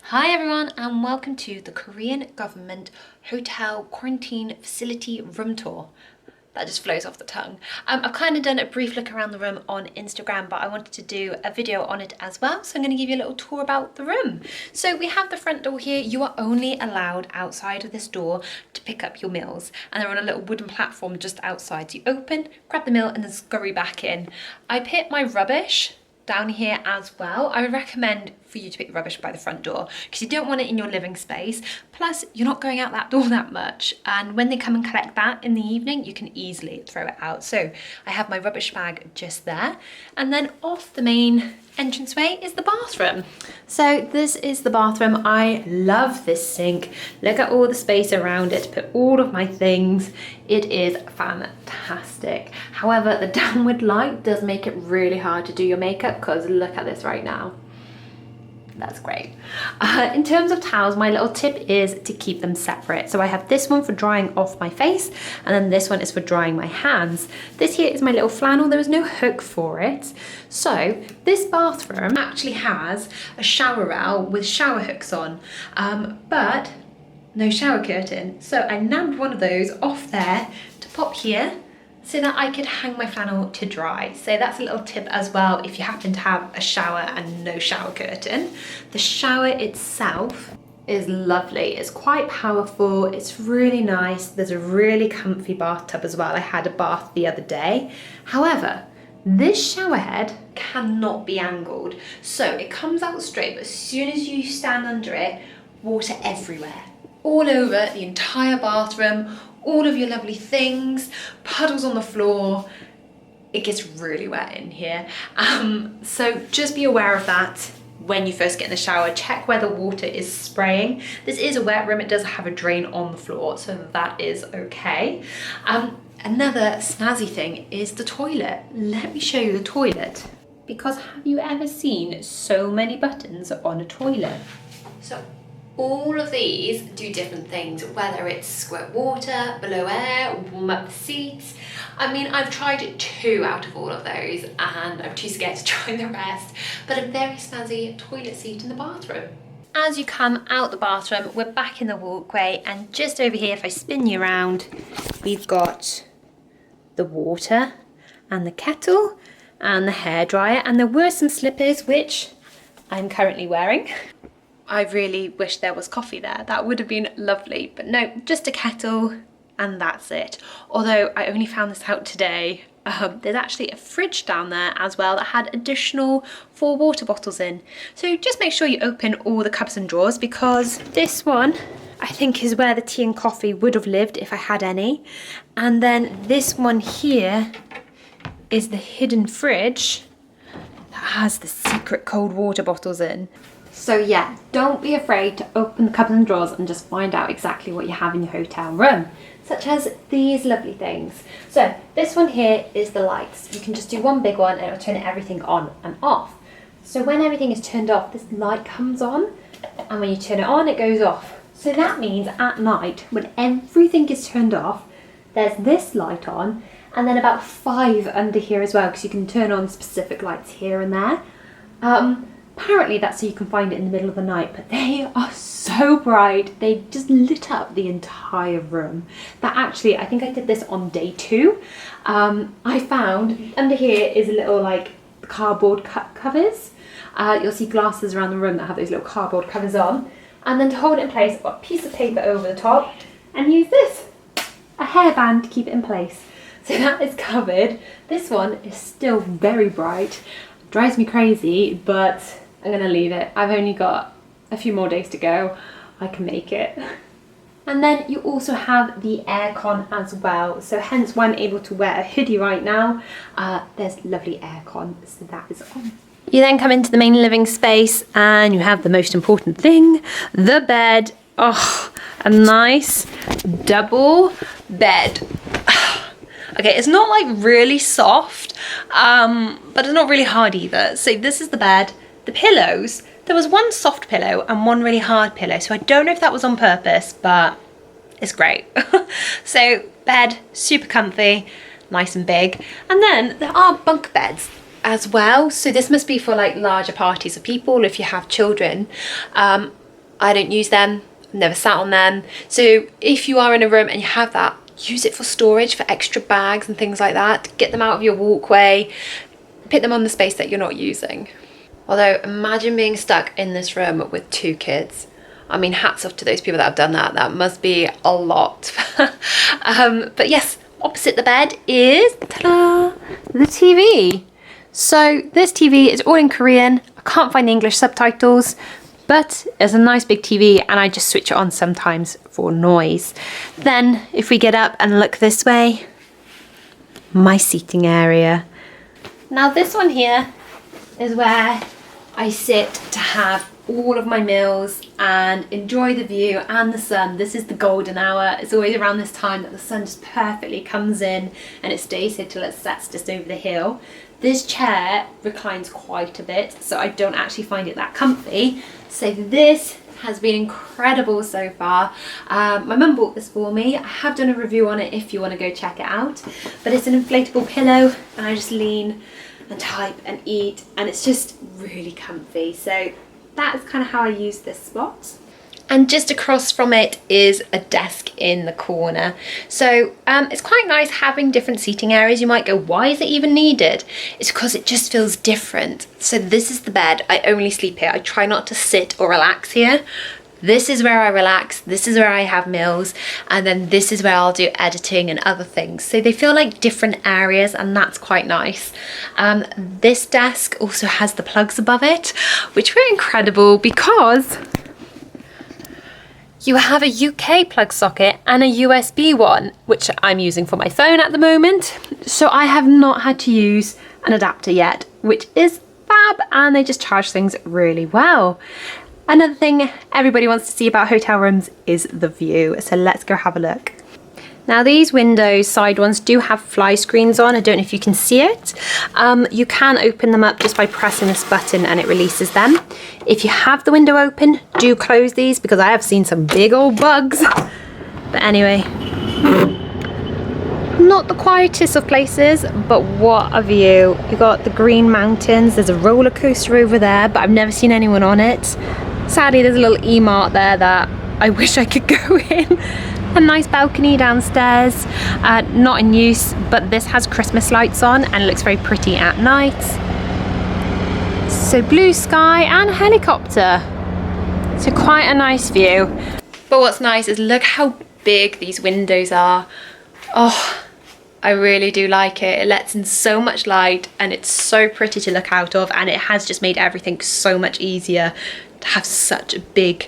Hi everyone and welcome to the Korean government hotel quarantine facility room tour. That just flows off the tongue. I've kind of done a brief look around the room on Instagram, but I wanted to do a video on it as well. So I'm going to give you a little tour about the room. So we have the front door here. You are only allowed outside of this door to pick up your meals. And they're on a little wooden platform just outside. So you open, grab the meal and then scurry back in. I put my rubbish down here as well. I would recommend for you to pick the rubbish by the front door because you don't want it in your living space. Plus, you're not going out that door that much. And when they come and collect that in the evening, you can easily throw it out. So I have my rubbish bag just there. And then off the main entranceway is the bathroom. So this is the bathroom. I love this sink. Look at all the space around it to put all of my things. It is fantastic. However, the downward light does make it really hard to do your makeup because look at this right now. That's great. In terms of towels, my little tip is to keep them separate. So I have this one for drying off my face and then this one is for drying my hands. This here is my little flannel. There is no hook for it. So this bathroom actually has a shower rail with shower hooks on, but no shower curtain. So I nabbed one of those off there to pop here so that I could hang my flannel to dry. So that's a little tip as well if you happen to have a shower and no shower curtain. The shower itself is lovely. It's quite powerful. It's really nice. There's a really comfy bathtub as well. I had a bath the other day. However, this shower head cannot be angled. So it comes out straight, but as soon as you stand under it, water everywhere. All over the entire bathroom, all of your lovely things, puddles on the floor. It gets really wet in here. So just be aware of that when you first get in the shower. Check where the water is spraying. This is a wet room. It does have a drain on the floor, so that is okay. Another snazzy thing is the toilet. Let me show you the toilet. Because have you ever seen so many buttons on a toilet? So all of these do different things, whether it's squirt water, blow air, warm up the seats. I mean, I've tried 2 out of all of those and I'm too scared to try the rest, but a very snazzy toilet seat in the bathroom. As you come out the bathroom, we're back in the walkway, and just over here, if I spin you around, we've got the water and the kettle and the hairdryer, and there were some slippers, which I'm currently wearing. I really wish there was coffee there. That would have been lovely, but no, just a kettle and that's it. Although I only found this out today. There's actually a fridge down there as well that had additional 4 water bottles in. So just make sure you open all the cupboards and drawers, because this one I think is where the tea and coffee would have lived if I had any. And then this one here is the hidden fridge that has the secret cold water bottles in. So yeah, don't be afraid to open the cupboards and drawers and just find out exactly what you have in your hotel room, such as these lovely things. So this one here is the lights. You can just do one big one and it'll turn everything on and off. So when everything is turned off, this light comes on, and when you turn it on, it goes off. So that means at night, when everything is turned off, there's this light on, and then about 5 under here as well, because you can turn on specific lights here and there. Apparently that's so you can find it in the middle of the night, but they are so bright. They just lit up the entire room. That actually, I think I did this on day 2. I found under here is a little like cardboard covers. You'll see glasses around the room that have those little cardboard covers on. And then to hold it in place, I've got a piece of paper over the top and use this, a hairband to keep it in place. So that is covered. This one is still very bright. Drives me crazy, but I'm gonna leave it. I've only got a few more days to go. I can make it. And then you also have the aircon as well. So hence why I'm able to wear a hoodie right now. There's lovely aircon, so that is on. You then come into the main living space and you have the most important thing, the bed. Oh, a nice double bed. Okay, it's not like really soft, but it's not really hard either. So this is the bed. The pillows, there was one soft pillow and one really hard pillow. So I don't know if that was on purpose, but it's great. So bed, super comfy, nice and big. And then there are bunk beds as well. So this must be for like larger parties of people if you have children. I don't use them, I've never sat on them. So if you are in a room and you have that, use it for storage, for extra bags and things like that. Get them out of your walkway, put them on the space that you're not using. Although imagine being stuck in this room with 2 kids. I mean, hats off to those people that have done that. That must be a lot. But yes, opposite the bed is, ta-da, the TV. So this TV is all in Korean. I can't find the English subtitles, but it's a nice big TV and I just switch it on sometimes for noise. Then if we get up and look this way, my seating area. Now this one here is where I sit to have all of my meals and enjoy the view and the sun. This is the golden hour. It's always around this time that the sun just perfectly comes in and it stays here till it sets just over the hill. This chair reclines quite a bit, so I don't actually find it that comfy. So this has been incredible so far. My mum bought this for me. I have done a review on it if you want to go check it out. But it's an inflatable pillow and I just lean and type and eat and it's just really comfy. So that is kind of how I use this spot. And just across from it is a desk in the corner. So it's quite nice having different seating areas. You might go, why is it even needed? It's because it just feels different. So this is the bed. I only sleep here. I try not to sit or relax here. This is where I relax, this is where I have meals, and then this is where I'll do editing and other things. So they feel like different areas and that's quite nice. This desk also has the plugs above it, which were incredible because you have a UK plug socket and a USB one, which I'm using for my phone at the moment. So I have not had to use an adapter yet, which is fab, and they just charge things really well. Another thing everybody wants to see about hotel rooms is the view, so let's go have a look. Now these windows, side ones, do have fly screens on. I don't know if you can see it. You can open them up just by pressing this button and it releases them. If you have the window open, do close these because I have seen some big old bugs. But anyway, not the quietest of places, but what a view. You've got the Green Mountains, there's a roller coaster over there, but I've never seen anyone on it. Sadly, there's a little E-Mart there that I wish I could go in. A nice balcony downstairs, not in use, but this has Christmas lights on and it looks very pretty at night. So blue sky and helicopter. So quite a nice view. But what's nice is look how big these windows are. Oh, I really do like it. It lets in so much light and it's so pretty to look out of, and it has just made everything so much easier to have such a big,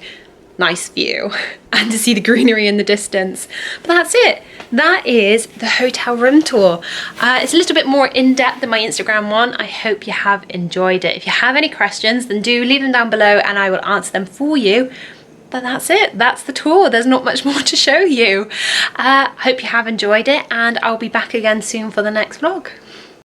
nice view and to see the greenery in the distance. But that's it. That is the hotel room tour. It's a little bit more in-depth than my Instagram one. I hope you have enjoyed it. If you have any questions, then do leave them down below and I will answer them for you. But that's it. That's the tour. There's not much more to show you. Hope you have enjoyed it and I'll be back again soon for the next vlog.